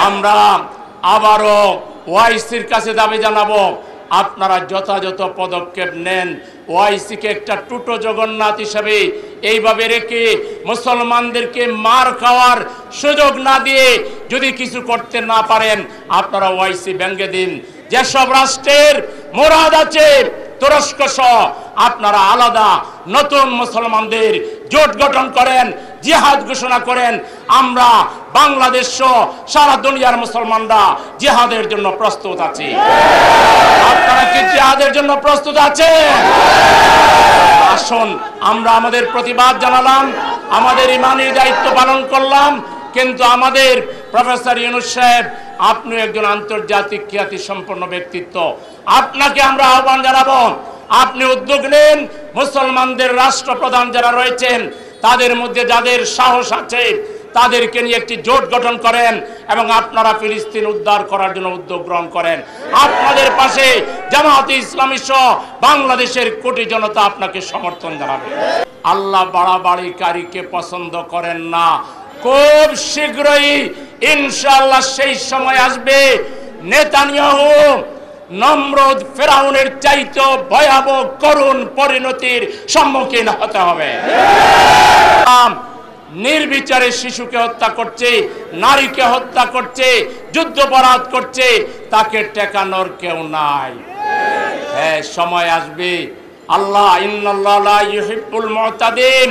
আমরা আবারও ওআইসির কাছে দাবি জানাবো, আপনারা যথাযথ পদক্ষেপ নেন। ওআইসিকে একটা টুটো জগন্নাথ হিসাবে এইভাবে রেখে মুসলমানদেরকে মার খাওয়ার সুযোগ না দিয়ে যদি কিছু করতে না পারেন, আপনারা ওআইসি ভেঙে দিন। যেসব রাষ্ট্রের মুরাদ আছে তুরস্ক সহ, আপনারা আলাদা নতুন মুসলমানদের জোট গঠন করেন, জিহাদ ঘোষণা করেন। আমরা বাংলাদেশ সহ সারা দুনিয়ার মুসলমানরা জিহাদের জন্য প্রস্তুত আছি। আপনারা কি জিহাদের জন্য প্রস্তুত আছেন? আসুন, আমরা আমাদের প্রতিবাদ জানালাম, আমাদের ইমানি দায়িত্ব পালন করলাম, কিন্তু আমাদের প্রফেসর ইউনূস সাহেব, আপনি একজন আন্তর্জাতিক খ্যাতি সম্পন্ন ব্যক্তিত্ব, আপনাকে আমরা আহ্বান জানাবো, আপনি উদ্যোগ নেন। মুসলমানদের রাষ্ট্রপ্রধান যারা রয়েছেন, তাদের মধ্যে যাদের সাহস আছে, তাদেরকে নিয়ে একটি জোট গঠন করেন এবং আপনারা ফিলিস্তিন উদ্ধার করার জন্য উদ্যোগ গ্রহণ করেন। আপনাদের পাশে জামায়াতে ইসলামী সহ বাংলাদেশের কোটি জনতা আপনাকে সমর্থন জানাবে। আল্লাহ বাড়াবাড়িকারীকে পছন্দ করেন না। খুব শীঘ্রই ইনশাআল্লাহ সেই সময় আসবে, নেতানিয়াহু নমরুদ ফেরাউনের চাইতে ভয়াবহ করুণ পরিণতির সম্মুখীন হতে হবে। নির্বিচারে শিশুকে হত্যা করছে, নারীকে হত্যা করছে, যুদ্ধাপরাধ করছে, তাকে ঠেকানোর কেউ নাই। হ্যাঁ, সময় আসবে। আল্লাহ ইন্নাল্লাহ লা ইউহিব্বুল মুতাদিন,